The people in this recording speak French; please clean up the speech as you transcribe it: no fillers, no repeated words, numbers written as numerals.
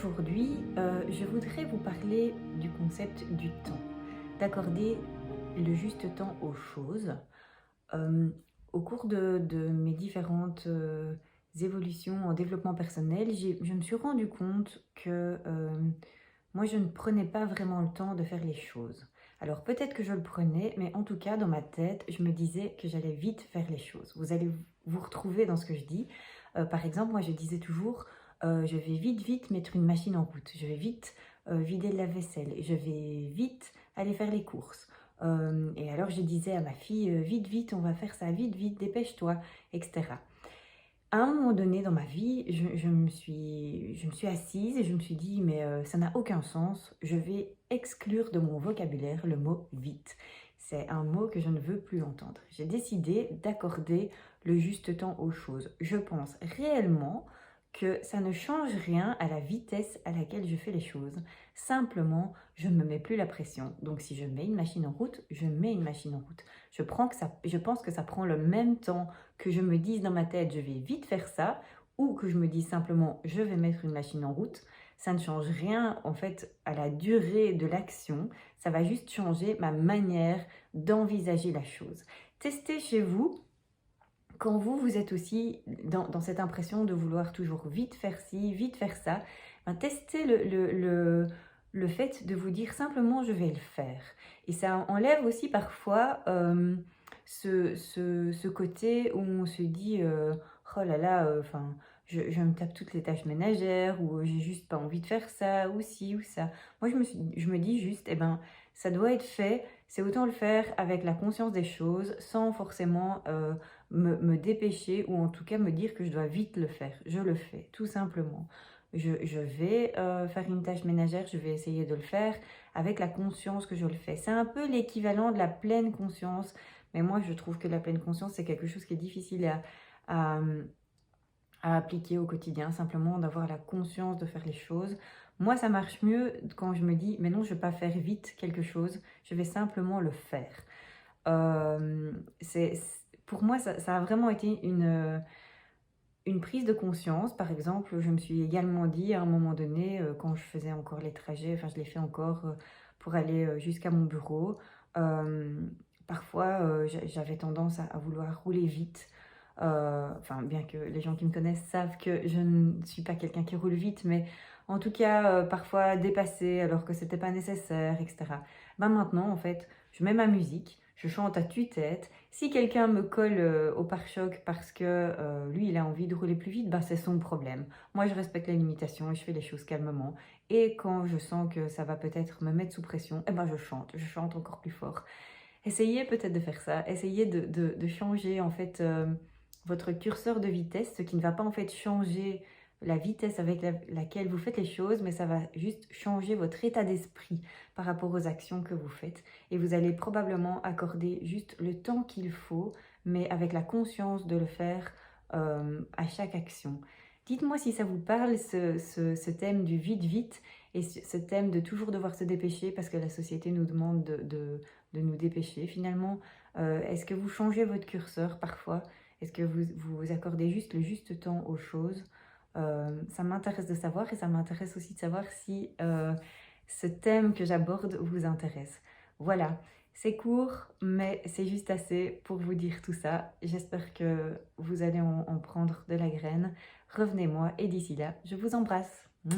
Aujourd'hui, je voudrais vous parler du concept du temps, d'accorder le juste temps aux choses. Hem, Au cours de mes différentes, évolutions en développement personnel, je me suis rendu compte que, moi je ne prenais pas vraiment le temps de faire les choses. Alors peut-être que je le prenais, mais en tout cas dans ma tête, je me disais que j'allais vite faire les choses. Vous allez vous retrouver dans ce que je dis. Par exemple, moi je disais toujours, «Je vais vite, vite mettre une machine en route. Je vais vite, vider le lave-vaisselle. Je vais vite aller faire les courses». Et alors je disais à ma fille, «Vite, vite, on va faire ça, vite, vite, dépêche-toi», et cetera. À un moment donné dans ma vie, je me suis assise et je me suis dit: «Mais, ça n'a aucun sens, je vais exclure de mon vocabulaire le mot "vite"». C'est un mot que je ne veux plus entendre. J'ai décidé d'accorder le juste temps aux choses. Je pense réellement que ça ne change rien à la vitesse à laquelle je fais les choses. Simplement, je ne me mets plus la pression. Donc si je mets une machine en route, je mets une machine en route. Je pense que ça prend le même temps que je me dise dans ma tête: «Je vais vite faire ça», ou que je me dise simplement: «Je vais mettre une machine en route», ça ne change rien en fait à la durée de l'action, ça va juste changer ma manière d'envisager la chose. Testez chez vous quand vous êtes aussi dans cette impression de vouloir toujours vite faire ci, vite faire ça, ben testez le fait de vous dire simplement: «Je vais le faire», et ça enlève aussi parfois, ce côté où on se dit, «Oh là là, enfin, je me tape toutes les tâches ménagères» ou «J'ai juste pas envie de faire ça» ou ci ou ça. Moi je me dis juste: «Eh ben, ça doit être fait, c'est autant le faire avec la conscience des choses, sans forcément, me dépêcher ou en tout cas me dire que je dois vite le faire. Je le fais, tout simplement. Je vais, faire une tâche ménagère, je vais essayer de le faire avec la conscience que je le fais. C'est un peu l'équivalent de la pleine conscience, mais moi je trouve que la pleine conscience, c'est quelque chose qui est difficile à, mmh, à appliquer au quotidien, simplement d'avoir la conscience de faire les choses. Moi, ça marche mieux quand je me dis: «Mais non, je ne vais pas faire vite quelque chose, je vais simplement le faire». Pour moi, ça a vraiment été une prise de conscience. Par exemple, je me suis également dit à un moment donné, quand je faisais encore les trajets, enfin je les fais encore, pour aller, jusqu'à mon bureau, parfois, j'avais tendance à vouloir rouler vite. Enfin, bien que les gens qui me connaissent savent que je ne suis pas quelqu'un qui roule vite, mais en tout cas, parfois dépasser alors que c'était pas nécessaire, et cetera. Ben, maintenant, en fait, je mets ma musique, je chante à tue-tête. Si quelqu'un me colle, au pare-choc parce que, lui, il a envie de rouler plus vite, bah, c'est son problème. Moi, je respecte les limitations et je fais les choses calmement, et quand je sens que ça va peut-être me mettre sous pression, eh ben, je chante encore plus fort. Essayez peut-être de faire ça, essayez de changer en fait, votre curseur de vitesse, ce qui ne va pas en fait changer la vitesse avec laquelle vous faites les choses, mais ça va juste changer votre état d'esprit par rapport aux actions que vous faites. Et vous allez probablement accorder juste le temps qu'il faut, mais avec la conscience de le faire, à chaque action. Dites-moi si ça vous parle, ce thème du vite vite, et ce thème de toujours devoir se dépêcher parce que la société nous demande de nous dépêcher finalement. Est-ce que vous changez votre curseur parfois? Est-ce que vous accordez juste le juste temps aux choses? Ça m'intéresse de savoir, et ça m'intéresse aussi de savoir si, ce thème que j'aborde vous intéresse. Voilà, c'est court, mais c'est juste assez pour vous dire tout ça. J'espère que vous allez en prendre de la graine. Revenez-moi, et d'ici là, je vous embrasse. Mouah.